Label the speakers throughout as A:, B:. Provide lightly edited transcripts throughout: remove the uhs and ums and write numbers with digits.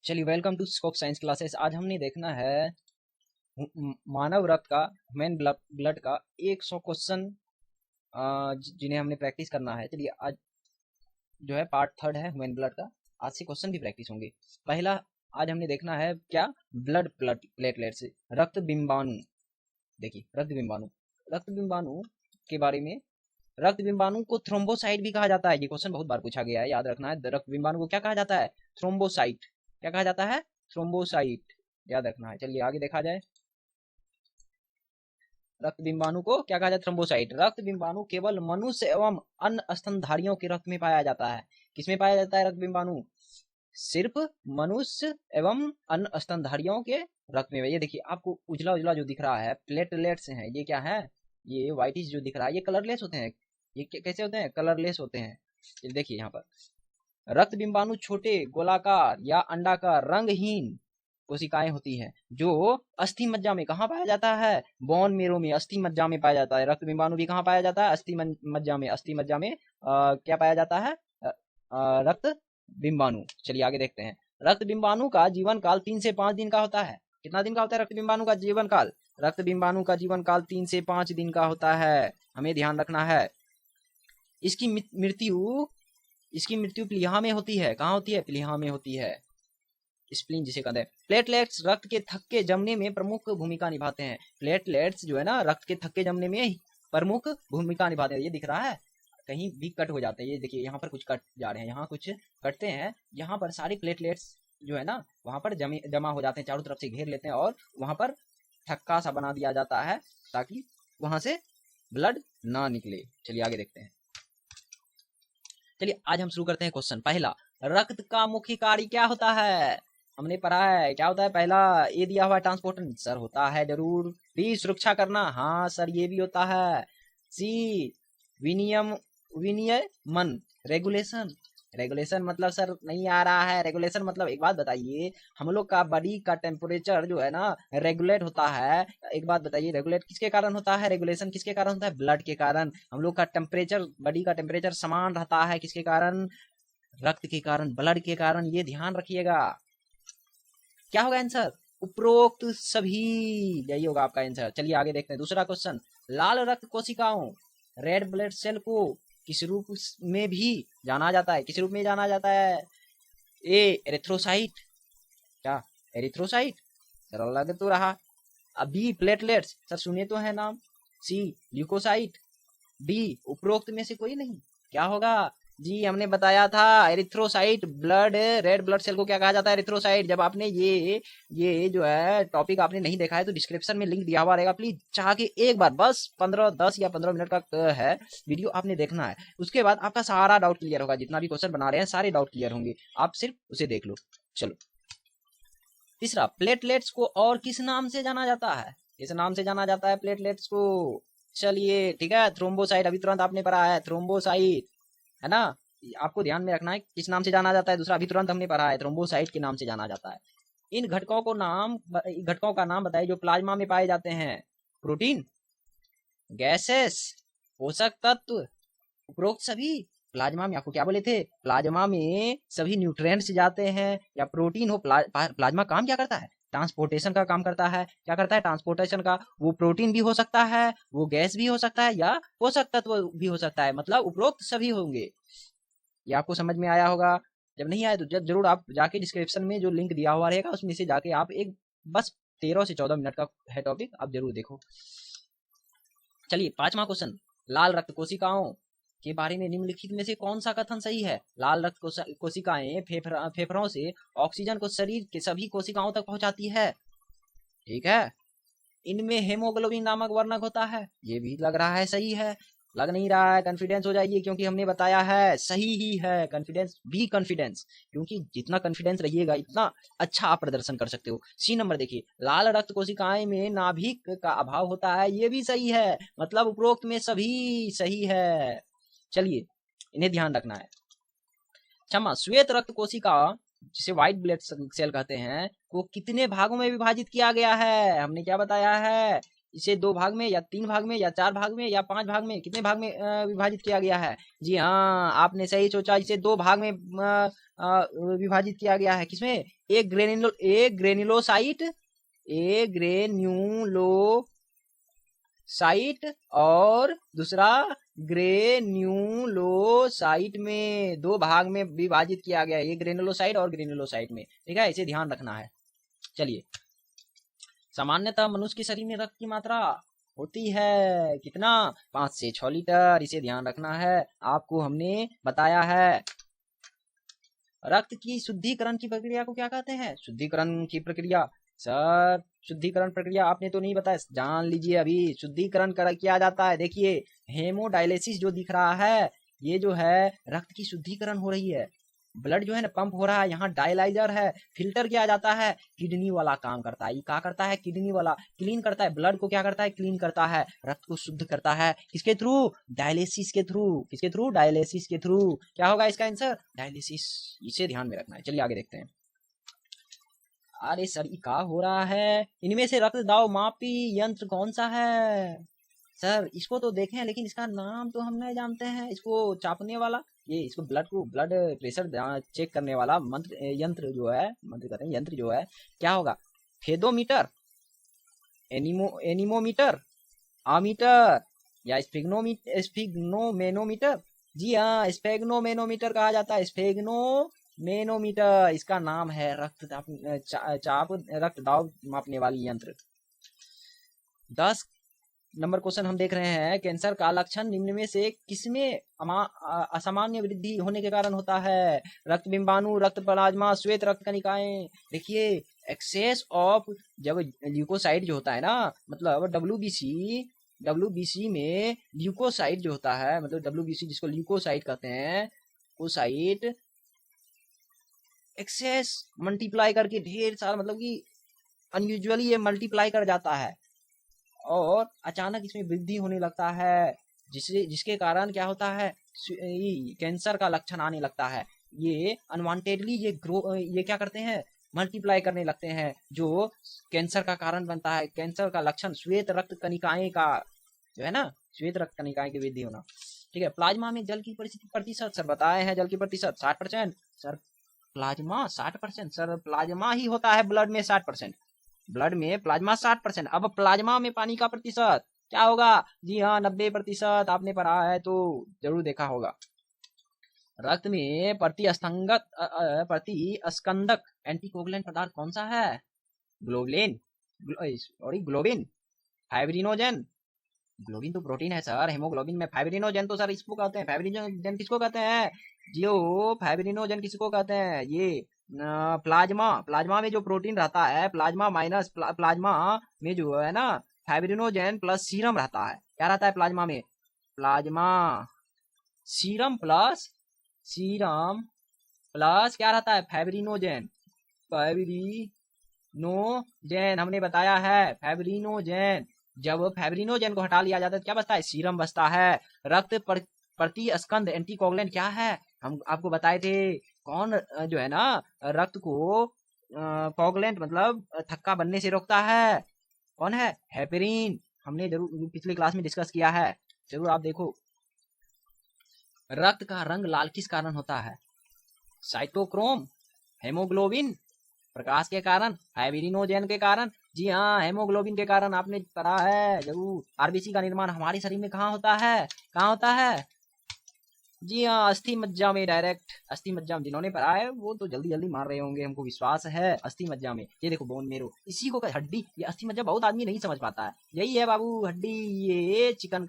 A: चलिए welcome to scope science classes. आज हमने देखना है मानव रक्त का ह्यूमन ब्लड का 100 क्वेश्चन जिन्हें हमने प्रैक्टिस करना है। चलिए आज जो है पार्ट थर्ड है ह्यूमन ब्लड का। आज से क्वेश्चन भी प्रैक्टिस होंगे। पहला आज हमने देखना है क्या, ब्लड प्लेटलेट्स, रक्त बिंबाणु। देखिए रक्त बिंबाणु के बारे में। रक्त बिंबाणु को थ्रोम्बोसाइट भी कहा जाता है। ये क्वेश्चन बहुत बार पूछा गया है, याद रखना है। रक्त बिंबाणु को क्या कहा जाता है? थ्रोम्बोसाइट। क्या कहा जाता है? थ्रोम्बोसाइट, याद रखना है। चलिए आगे देखा जाए। रक्त बिंबाणु को क्या कहा जाता है? थ्रोम्बोसाइट। रक्त बिंबाणु केवल मनुष्य एवं अन्य स्तनधारियों के रक्त में पाया जाता है। किसमें पाया जाता है रक्त बिंबाणु? सिर्फ मनुष्य एवं अन्य स्तनधारियों के रक्त में। ये देखिए आपको उजला उजला जो दिख रहा है प्लेटलेट्स हैं। ये क्या है? ये व्हाइटिश जो दिख रहा है ये कलरलेस होते हैं। ये कैसे होते हैं? कलरलेस होते हैं। देखिए यहाँ पर रक्त बिंबाणु छोटे गोलाकार या अंडाकार रंगहीन कोशिकाएं होती हैं जो अस्थि मज्जा में कहाँ पाया जाता है? बोन मेरो में, अस्थि मज्जा में पाया जाता है। रक्त बिंबाणु भी कहाँ पाया जाता है? अस्थि मज्जा में। अस्थि मज्जा में क्या पाया जाता है? रक्त बिंबाणु। चलिए आगे देखते हैं। रक्त बिंबाणु का जीवन काल 3 से 5 दिन का होता है। कितना दिन का होता है रक्त बिंबाणु का जीवन काल? रक्त बिंबाणु का जीवन काल 3 से 5 दिन का होता है। हमें ध्यान रखना है। इसकी मृत्यु प्लीहा में होती है। कहाँ होती है? प्लीहा में होती है। स्प्लीन जिसे कहते हैं। प्लेटलेट्स रक्त के थक्के जमने में प्रमुख भूमिका निभाते हैं। प्लेटलेट्स जो है ना रक्त के थक्के जमने में प्रमुख भूमिका निभाते हैं। ये दिख रहा है, कहीं भी कट हो जाते हैं। ये देखिए यहाँ पर कुछ कट जा रहे हैं, यहाँ कुछ कटते हैं। यहाँ पर सारी प्लेटलेट्स जो है ना वहां पर जमा हो जाते हैं, चारों तरफ से घेर लेते हैं और वहां पर थक्का सा बना दिया जाता है ताकि वहां से ब्लड ना निकले। चलिए आगे देखते हैं। चलिए आज हम शुरू करते हैं क्वेश्चन। पहला, रक्त का मुख्य कार्य क्या होता है? हमने पढ़ा है क्या होता है। पहला ए दिया हुआ ट्रांसपोर्टर सर होता है जरूर। बी सुरक्षा करना, हाँ सर ये भी होता है। सी विनियमन, रेगुलेशन। रेगुलेशन मतलब सर नहीं आ रहा है। रेगुलेशन मतलब एक बात बताइए, हम लोग का बॉडी का टेम्परेचर जो है ना रेगुलेट होता है। एक बात बताइए, रेगुलेट किसके कारण होता है? रेगुलेशन किसके कारण होता है? ब्लड के कारण। हम लोग का टेम्परेचर, बॉडी का टेम्परेचर समान रहता है किसके कारण? रक्त के कारण, ब्लड के कारण। ये ध्यान रखिएगा। क्या होगा आंसर? उपरोक्त सभी, यही होगा आपका आंसर। चलिए आगे देखते हैं। दूसरा क्वेश्चन, लाल रक्त कोशिकाओं, रेड ब्लड सेल को किस रूप में भी जाना जाता है? किस रूप में जाना जाता है? ए एरिथ्रोसाइट, क्या एरिथ्रोसाइट? सर लग तो रहा। बी प्लेटलेट्स, सर सुने तो है नाम। सी ल्यूकोसाइट। डी उपरोक्त में से कोई नहीं। क्या होगा? जी हमने बताया था erythrocyte. Blood, red blood cell को क्या कहा जाता है? एरिथ्रोसाइट। जब आपने ये जो है टॉपिक आपने नहीं देखा है तो डिस्क्रिप्शन में लिंक दिया हुआ रहेगा, प्लीज चाह के एक बार बस 10 या 15 मिनट का है वीडियो, आपने देखना है। उसके बाद आपका सारा डाउट क्लियर होगा। जितना भी क्वेश्चन बना रहे हैं सारे डाउट क्लियर होंगे, आप सिर्फ उसे देख लो। चलो तीसरा, प्लेटलेट्स को और किस नाम से जाना जाता है? किस नाम से जाना जाता है प्लेटलेट्स को? चलिए ठीक है, थ्रोम्बोसाइट अभी तुरंत आपने पढ़ा है, थ्रोम्बोसाइट है ना। आपको ध्यान में रखना है किस नाम से जाना जाता है। दूसरा अभी तुरंत हमने पढ़ा है, थ्रोम्बोसाइट के नाम से जाना जाता है। इन घटकों का नाम बताइए जो प्लाज्मा में पाए जाते हैं। प्रोटीन, गैसेस, पोषक तत्व, उपरोक्त सभी। प्लाज्मा में आपको क्या बोले थे? प्लाज्मा में सभी न्यूट्रिएंट्स जाते हैं। या प्रोटीन हो, प्लाज्मा काम क्या करता है? ट्रांसपोर्टेशन का काम करता है। क्या करता है? ट्रांसपोर्टेशन का। वो प्रोटीन भी हो सकता है, वो गैस भी हो सकता है, या पोषक तत्व भी हो सकता है। मतलब उपरोक्त सभी होंगे। ये आपको समझ में आया होगा। जब नहीं आया तो जरूर आप जाके डिस्क्रिप्शन में जो लिंक दिया हुआ रहेगा उसमें से जाके आप एक बस 13 से 14 मिनट का है टॉपिक, आप जरूर देखो। चलिए पांचवा क्वेश्चन, लाल रक्त कोशिकाओं के बारे में निम्नलिखित में से कौन सा कथन सही है? लाल रक्त कोशिकाएं फेफड़ों से ऑक्सीजन को शरीर के सभी कोशिकाओं तक पहुंचाती है। ठीक है। इनमें हेमोग्लोबिन नामक वर्णक होता है। ये भी लग रहा है सही है। लग नहीं रहा है, कॉन्फिडेंस हो जाइए क्योंकि हमने बताया है सही ही है। कॉन्फिडेंस, भी कॉन्फिडेंस, क्योंकि जितना कॉन्फिडेंस रहिएगा इतना अच्छा आप प्रदर्शन कर सकते हो। सी नंबर देखिए, लाल रक्त कोशिकाएं में नाभिक का अभाव होता है। ये भी सही है। मतलब उपरोक्त में सभी सही है। चलिए इन्हें ध्यान रखना है। क्षमा, श्वेत रक्त कोशिका जिसे व्हाइट ब्लड सेल कहते हैं को कितने भागों में विभाजित किया गया है? हमने क्या बताया है? इसे 2 भाग में या 3 भाग में या 4 भाग में या 5 भाग में, कितने भाग में विभाजित किया गया है? जी हाँ, आपने सही सोचा, इसे 2 भाग में विभाजित किया गया है। किसमें? एक ग्रेन्युलोसाइट, एक ग्रेन्युलोसाइट और दूसरा ग्रेन्युलोसाइट में 2 भाग में विभाजित किया गया है, एक ग्रेन्युलोसाइट और ग्रेन्युलोसाइट में। ठीक है, इसे ध्यान रखना है। चलिए, सामान्यतः मनुष्य के शरीर में रक्त की मात्रा होती है कितना? 5 से 6 लीटर। इसे ध्यान रखना है, आपको हमने बताया है। रक्त की शुद्धिकरण की प्रक्रिया को क्या कहते हैं? शुद्धिकरण की प्रक्रिया। सर, शुद्धिकरण प्रक्रिया आपने तो नहीं बताया, जान लीजिए। अभी शुद्धिकरण किया जाता है। देखिए, हेमोडायलिसिस जो दिख रहा है, ये जो है रक्त की शुद्धिकरण हो रही है। ब्लड जो है ना पंप हो रहा है, यहाँ डायलाइजर है, फिल्टर किया जाता है, किडनी वाला काम करता है। ये क्या करता है? किडनी वाला क्लीन करता है, ब्लड को क्या करता है? क्लीन करता है, रक्त को शुद्ध करता है। किसके थ्रू? डायलिसिस के थ्रू। किसके थ्रू? डायलिसिस के थ्रू। क्या होगा इसका आंसर? डायलिसिस। इसे ध्यान में रखना है। चलिए आगे देखते हैं। अरे सर, ये क्या हो रहा है? इनमें से रक्त दाब मापी यंत्र कौन सा है? सर, इसको तो देखें, लेकिन इसका नाम तो हम नहीं जानते हैं। इसको चापने वाला, ये इसको ब्लड प्रेशर चेक करने वाला यंत्र जो है, मंत्र कहते हैं, यंत्र जो है, क्या होगा? फेदोमीटर, एनीमोमीटर, आमीटर या स्फिग्नोमेनोमीटर? जी हाँ, स्फेग्नोमेनोमीटर कहा जाता है, स्फेग्नोमेनोमीटर। इसका नाम है रक्त दाब मापने वाली यंत्र। 10 नंबर क्वेश्चन हम देख रहे हैं। कैंसर का लक्षण निम्न में से किसमें असामान्य वृद्धि होने के कारण होता है? रक्त बिंबाणु, रक्त प्लाज्मा, श्वेत रक्त कणिकाएं। देखिए, एक्सेस ऑफ, जब ल्यूकोसाइट जो होता है ना, मतलब डब्ल्यूबीसी में ल्यूकोसाइट जो होता है, मतलब डब्ल्यूबीसी जिसको ल्यूकोसाइट कहते हैं, वो साइट एक्सेस मल्टीप्लाई करके ढेर सारा, मतलब कि अनयूजुअली ये मल्टीप्लाई कर जाता है और अचानक इसमें वृद्धि होने लगता है, जिसके कारण क्या होता है? कैंसर का लक्षण आने लगता है। ये अनवांटेडली ये क्या करते हैं? मल्टीप्लाई करने लगते हैं, जो कैंसर का कारण बनता है। कैंसर का लक्षण श्वेत रक्त कणिकाएं का जो है ना, श्वेत रक्त कणिकाएं की वृद्धि होना। ठीक है, प्लाज्मा में जल की प्रतिशत सर बताए हैं, जल की प्रतिशत 60%। Sir, plasma 60%? सर, प्लाज्मा ही होता है ब्लड में 60%। ब्लड में प्लाज्मा 60%। अब प्लाज्मा में पानी का प्रतिशत क्या होगा? जी हाँ, 90%। आपने पढ़ा है तो जरूर देखा होगा। रक्त में प्रतिस्कंदक एंटीकोगुलेंट पदार्थ कौन सा है? Globin, fibrinogen. ग्लोबिन तो प्रोटीन है सर, हेमोग्लोबिन में। फाइब्रिनोजन तो सर इसको कहते हैं, फाइब्रिनोजन किसको कहते हैं? जियो, फाइब्रिनोजन किसको कहते हैं? ये प्लाज्मा में जो प्रोटीन रहता है, प्लाज्मा में जो है ना, फाइब्रिनोजन प्लस सीरम रहता है। क्या रहता है प्लाज्मा में? प्लाज्मा सीरम प्लस क्या रहता है? फाइब्रिनोजन हमने बताया है, फाइब्रिनोजन। जब फाइब्रिनोजन को हटा लिया जाता है तो क्या बचता है? सीरम बचता है। रक्त प्रतिस्कंद एंटीकोगुलेंट क्या है? हम आपको बताए थे। कौन जो है ना, रक्त को कोगुलेंट मतलब थक्का बनने से रोकता है? कौन है? हेपेरिन। हमने जरूर पिछली क्लास में डिस्कस किया है, जरूर आप देखो। रक्त का रंग लाल किस कारण होता है? साइटोक्रोम, हेमोग्लोबिन, प्रकाश के कारण, फाइब्रिनोजन के कारण। जी हाँ, हेमोग्लोबिन के कारण। आपने पढ़ा है जरूर। आरबीसी का निर्माण हमारे शरीर में कहाँ होता है? कहाँ होता है? जी हाँ, अस्थि मज्जा में, डायरेक्ट अस्थि मज्जा में। जिन्होंने पढ़ा है वो तो जल्दी जल्दी मार रहे होंगे, हमको विश्वास है। अस्थि मज्जा में, ये देखो बोन मेरो, इसी को हड्डी। ये अस्थि मज्जा बहुत आदमी नहीं समझ पाता है। यही है बाबू हड्डी। ये चिकन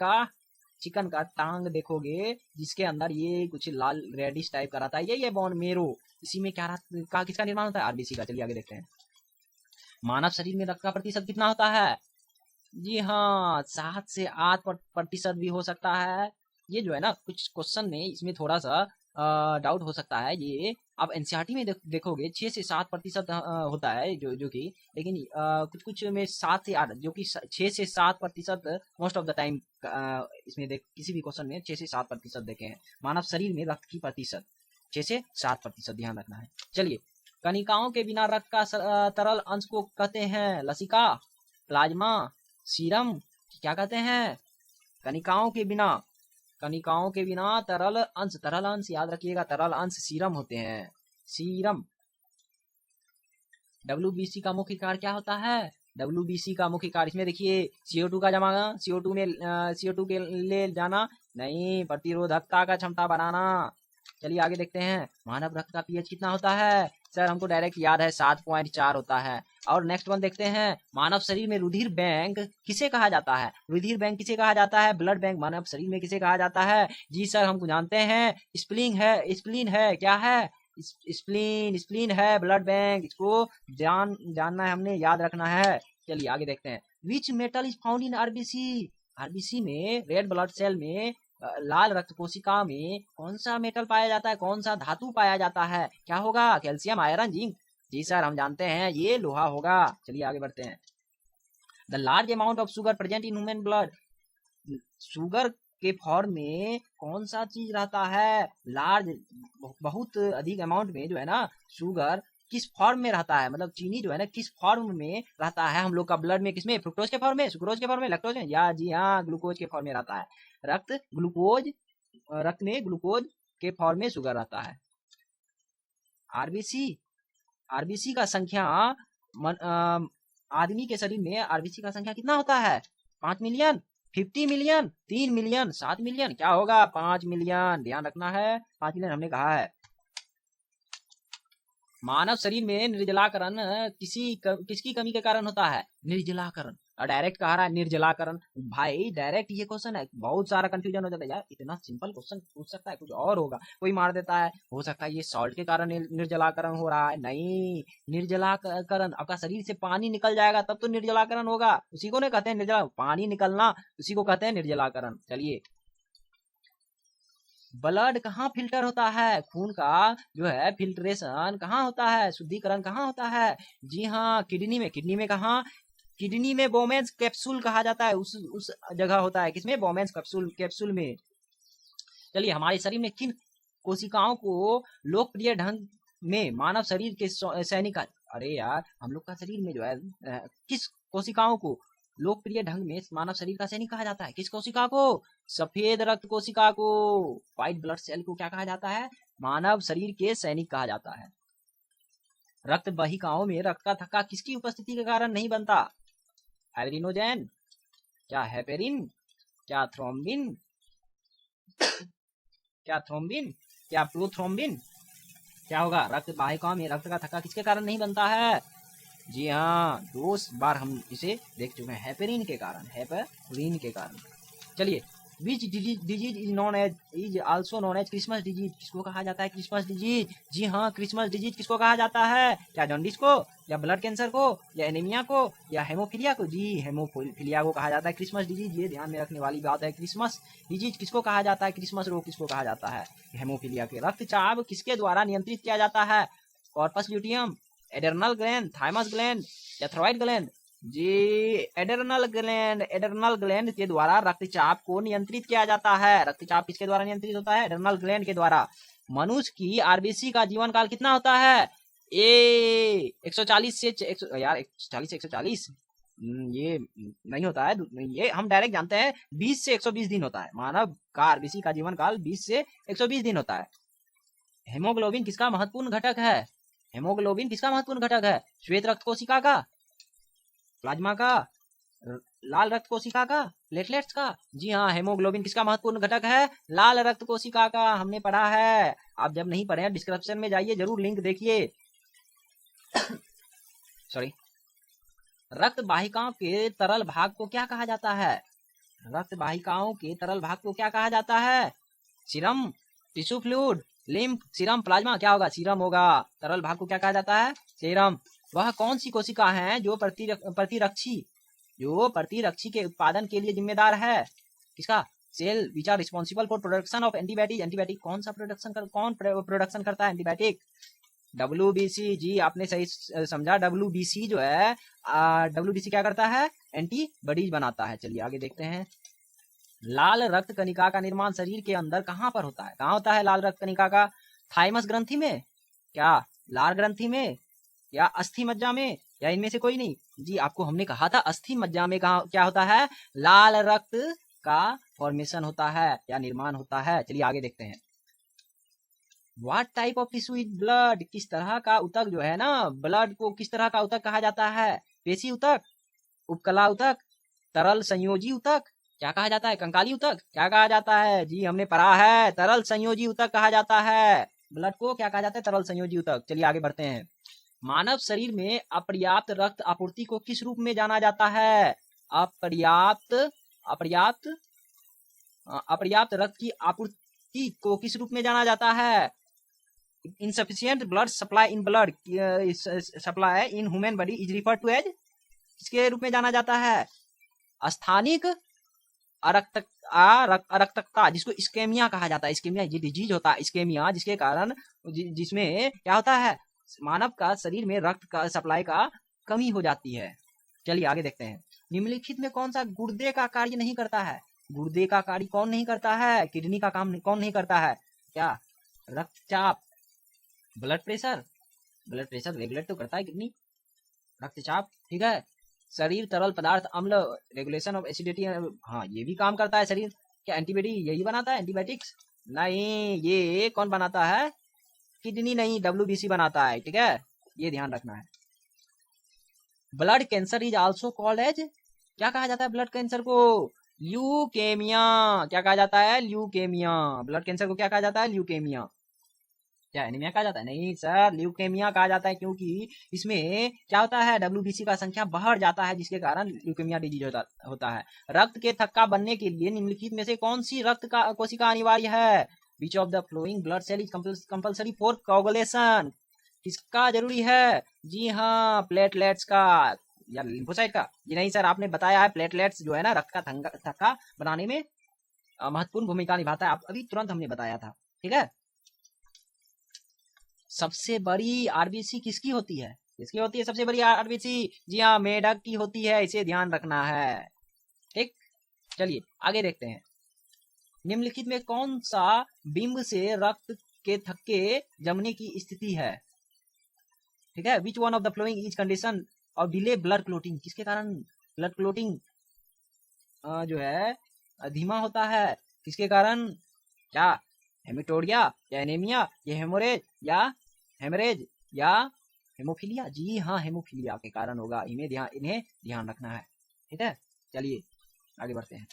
A: का टांग देखोगे, जिसके अंदर ये कुछ लाल रेडिश टाइप का रहता है, यही है बोन मेरो। इसी में क्या किसका निर्माण होता है? आरबीसी का। चलिए आगे देखते हैं। मानव शरीर में रक्त का प्रतिशत कितना होता है? जी हाँ, 7 से 8% भी हो सकता है। ये जो है ना, कुछ क्वेश्चन में इसमें थोड़ा सा डाउट हो सकता है। ये आप एनसीईआरटी में देखोगे 6 से 7% होता है, जो कि, लेकिन कुछ में 7 से 8, जो कि 6 से 7% मोस्ट ऑफ द टाइम इसमें किसी भी क्वेश्चन में 6 से 7% देखे हैं। मानव शरीर में रक्त की प्रतिशत 6 से 7%, ध्यान रखना है। चलिए, कणिकाओं के बिना रक्त का तरल अंश को कहते हैं? लसिका, प्लाज्मा, सीरम क्या कहते हैं? कणिकाओं के बिना तरल अंश याद रखिएगा, तरल अंश सीरम होते हैं, सीरम। WBC का मुख्य कार्य क्या होता है? WBC का मुख्य कार्य इसमें देखिए, CO2 का जमा, CO2 के ले जाना, नहीं, प्रतिरोधकता का क्षमता बनाना। चलिए आगे देखते हैं, मानव रक्त का pH कितना होता है? सर हमको डायरेक्ट याद है 7.4 होता है। और नेक्स्ट वन देखते हैं, मानव शरीर में रुधिर बैंक किसे कहा जाता है? रुधिर बैंक किसे कहा जाता है? ब्लड बैंक मानव शरीर में किसे कहा जाता है? जी सर हमको जानते हैं, स्प्लीन है, क्या है? स्प्लीन है ब्लड बैंक। इसको जानना है, हमने याद रखना है। चलिए आगे देखते हैं, which metal is found in RBC में, रेड ब्लड सेल में, लाल रक्त कोशिका में कौन सा मेटल पाया जाता है? कौन सा धातु पाया जाता है? क्या होगा? Calcium, iron, zinc. जी सर हम जानते हैं, ये लोहा होगा। चलिए आगे बढ़ते हैं, the large amount of sugar present in human blood, sugar के फॉर्म में कौन सा चीज रहता है? लार्ज, बहुत अधिक अमाउंट में जो है ना, शुगर किस फॉर्म में रहता है? मतलब चीनी जो है ना, किस फॉर्म में रहता है हम लोग का ब्लड में? किसमें? फ्रुक्टोज के फॉर्म में, सुक्रोज के फॉर्म में, लैक्टोज में, या जी हाँ ग्लूकोज के फॉर्म में रहता है। रक्त में ग्लूकोज के फॉर्म में शुगर रहता है। आरबीसी का संख्या, आदमी के शरीर में आरबीसी का संख्या कितना होता है? 5 मिलियन, 50 मिलियन, 3 मिलियन, 7 मिलियन, क्या होगा? 5 मिलियन, ध्यान रखना है, 5 मिलियन हमने कहा है। मानव शरीर में निर्जलाकरण किसकी कमी के कारण होता है? निर्जलाकरण। और डायरेक्ट कहा रहा है निर्जलाकरण, भाई डायरेक्ट ये क्वेश्चन है, बहुत सारा कंफ्यूजन हो जाता है यार, इतना सिंपल क्वेश्चन पूछ सकता है, कुछ और होगा, कोई मार देता है, हो सकता है ये सॉल्ट के कारण निर्जलाकरण हो रहा है। नहीं, निर्जलाकरण आपका शरीर से पानी निकल जाएगा तब तो निर्जलाकरण होगा, उसी को नहीं कहते हैं निर्जला, पानी निकलना उसी को कहते हैं निर्जलाकरण। चलिए, ब्लड कहाँ फिल्टर होता है? खून का जो है फिल्ट्रेशन कहाँ होता है? शुद्धिकरण कहाँ होता है? जी हाँ किडनी में कहाँ? किडनी में बोमेंस कैप्सूल कहा जाता है, उस जगह होता है। किसमें? बोमेंस कैप्सूल में। चलिए, हमारे शरीर में किन कोशिकाओं को लोकप्रिय ढंग में मानव शरीर के सैनिक, अरे यार हम लोग का शरीर में जो है किस कोशिकाओं को लोकप्रिय ढंग में मानव शरीर का सैनिक कहा जाता है? किस कोशिका को? सफेद रक्त कोशिका को, व्हाइट ब्लड सेल को क्या कहा जाता है? मानव शरीर के सैनिक कहा जाता है। रक्त वाहिकाओं में रक्त का थक्का किसकी उपस्थिति के कारण नहीं बनता? एड्रेनोजन, क्या हेपेरिन, क्या थ्रोम्बिन, क्या प्रोथ्रोम्बिन, क्या होगा? रक्त वाहिकाओं में रक्त का थक्का किसके कारण नहीं बनता है? जी हाँ, 2 बार हम इसे देख चुके हैं, हेपेरिन के कारण। चलिए, which disease is also known as Christmas disease, किसको कहा जाता है क्रिसमस डिजीज? जी हाँ, क्रिसमस डिजीज किसको कहा जाता है? क्या जॉन्डिस को, या ब्लड कैंसर को, या एनीमिया को, या हेमोफीलिया को? जी हेमोफीलिया को कहा जाता है क्रिसमस डिजीज। ये ध्यान में रखने वाली बात है, क्रिसमस डिजीज किसको कहा जाता है? क्रिसमस रोग किसको कहा जाता है? हेमोफीलिया के। रक्तचाप किसके द्वारा नियंत्रित किया जाता है? Corpus luteum, adrenal gland, thymus gland, या थोराइड ग्लैंड? जी एडर्नल ग्लैंड के द्वारा रक्तचाप को नियंत्रित किया जाता है। रक्तचाप किसके द्वारा नियंत्रित होता है? एडर्नल ग्लैंड के द्वारा। मनुष्य की आरबीसी का जीवन काल कितना होता है? 140 से 140, ये नहीं होता है, ये हम डायरेक्ट जानते हैं 20 से 120 दिन होता है। मानव का आरबीसी का जीवन काल 20 से 120 दिन होता है। हेमोग्लोबिन किसका महत्वपूर्ण घटक है? श्वेत रक्त कोशिका का, प्लाज्मा का, लाल रक्त कोशिका का, प्लेटलेट्स का? जी हाँ, हेमोग्लोबिन किसका महत्वपूर्ण घटक है? लाल रक्त कोशिका का। हमने पढ़ा है, आप जब नहीं पढ़े हैं डिस्क्रिप्शन में जाइए, जरूर लिंक देखिए। सॉरी, रक्त वाहिकाओं के तरल भाग को क्या कहा जाता है? Serum, tissue fluid, lymph, serum, plasma, क्या होगा? सीरम होगा। तरल भाग को क्या कहा जाता है? सीरम। वह कौन सी कोशिका है जो प्रतिरक्षी के उत्पादन के लिए जिम्मेदार है? किसका? Cell which are responsible for production of antibiotic. Antibiotic कौन प्रोडक्शन करता है? एंटीबायोटिक। WBC, जी आपने सही समझा। WBC जो है, WBC क्या करता है? एंटीबॉडीज बनाता है। चलिए आगे देखते हैं, लाल रक्त कणिका का निर्माण शरीर के अंदर कहाँ पर होता है? कहाँ होता है लाल रक्त कणिका का? थाइमस ग्रंथि में, क्या लाल ग्रंथि में, या अस्थि मज्जा में, या इनमें से कोई नहीं? जी आपको हमने कहा था अस्थि मज्जा में कहा क्या होता है, लाल रक्त का फॉर्मेशन होता है या निर्माण होता है। चलिए आगे देखते हैं। What type of tissue is blood, किस तरह का ऊतक जो है ना, ब्लड को किस तरह का ऊतक कहा जाता है? पेशी ऊतक, उपकला ऊतक, तरल संयोजी ऊतक, क्या कहा जाता है? कंकाली ऊतक, क्या कहा जाता है? जी हमने पढ़ा है तरल संयोजी ऊतक कहा जाता है। ब्लड को क्या कहा जाता है? तरल संयोजी ऊतक। चलिए आगे बढ़ते हैं। मानव शरीर में अपर्याप्त रक्त आपूर्ति को किस रूप में जाना जाता है? अपर्याप्त अपर्याप्त अपर्याप्त रक्त की आपूर्ति को किस रूप में जाना जाता है? Insufficient blood supply in blood supply in human body is referred to as, किसके रूप में जाना जाता है? स्थानिक अरक्तकता, जिसको इस्केमिया कहा जाता है। इस्केमिया ये डिजीज होता है, इस्केमिया, जिसके कारण जिसमें क्या होता है, मानव का शरीर में रक्त का सप्लाई का कमी हो जाती है। चलिए आगे देखते हैं। निम्नलिखित में कौन सा गुर्दे का कार्य नहीं करता है? गुर्दे का कार्य कौन नहीं करता है? किडनी का काम कौन नहीं करता है? क्या? रक्तचाप, blood pressure, blood pressure regulate तो करता है किडनी। रक्तचाप, ठीक है। शरीर तरल पदार्थ अम्ल, रेगुलेशन ऑफ एसिडिटी, हाँ ये भी काम करता है शरीर। क्या एंटीबायोटिक यही बनाता है? एंटीबायोटिक्स नहीं, ये कौन बनाता है? किडनी नहीं, WBC बनाता है, ठीक है, ये ध्यान रखना है। Blood cancer is also called as, क्या कहा जाता है ब्लड कैंसर को? ल्यूकेमिया। क्या कहा जाता है? ल्यूकेमिया। ब्लड कैंसर को क्या कहा जाता है? ल्यूकेमिया। क्या एनीमिया कहा जाता है? नहीं सर, ल्यूकेमिया कहा जाता है, क्योंकि इसमें क्या होता है, WBC का संख्या बढ़ जाता है, जिसके कारण ल्यूकेमिया डिजीज होता है। रक्त के थक्का बनने के लिए निम्नलिखित में से कौन सी रक्त का कोशिका अनिवार्य है? Which of the following blood cell is compulsory for coagulation, किसका जरूरी है? जी हाँ, प्लेटलेट्स का या लिम्फोसाइट का। जी नहीं सर, आपने बताया है प्लेटलेट्स जो है ना रक्त का थक्का बनाने में महत्वपूर्ण भूमिका निभाता है, आप अभी तुरंत हमने बताया था, ठीक है। सबसे बड़ी आरबीसी किसकी होती है? किसकी होती है सबसे बड़ी आरबीसी? जी हाँ, मेढक की होती है, इसे ध्यान रखना है, ठीक। चलिए आगे देखते हैं। निम्नलिखित में कौन सा बिंब से रक्त के थक्के जमने की स्थिति है? ठीक है, which one of the following is condition और डिले ब्लड क्लोटिंग, किसके कारण ब्लड क्लोटिंग जो है धीमा होता है? किसके कारण? क्या हेमेटोरिया या एनीमिया या हेमरेज या हेमोफीलिया? जी हाँ, हेमोफीलिया के कारण होगा, इन्हें ध्यान रखना है, ठीक है। चलिए आगे बढ़ते हैं।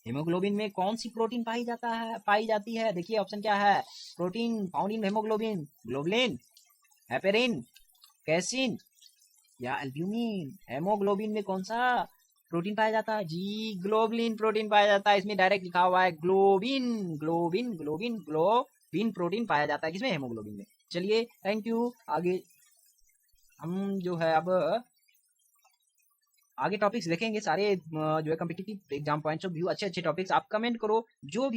A: हेमोग्लोबिन में कौन सी प्रोटीन पाई जाती है? देखिए ऑप्शन क्या है। Protein found in haemoglobin, globulin, heparin, casein या एल्ब्यूमिन। हेमोग्लोबिन में कौन सा प्रोटीन पाया जाता है? जी ग्लोबुलिन प्रोटीन पाया जाता है, इसमें डायरेक्ट लिखा हुआ है globin, globin globin globin protein पाया जाता है, किसमें? हेमोग्लोबिन में। चलिए थैंक यू। आगे हम जो है अब आगे टॉपिक्स देखेंगे सारे जो है competitive exam points of view, अच्छे टॉपिक्स आप कमेंट करो जो भी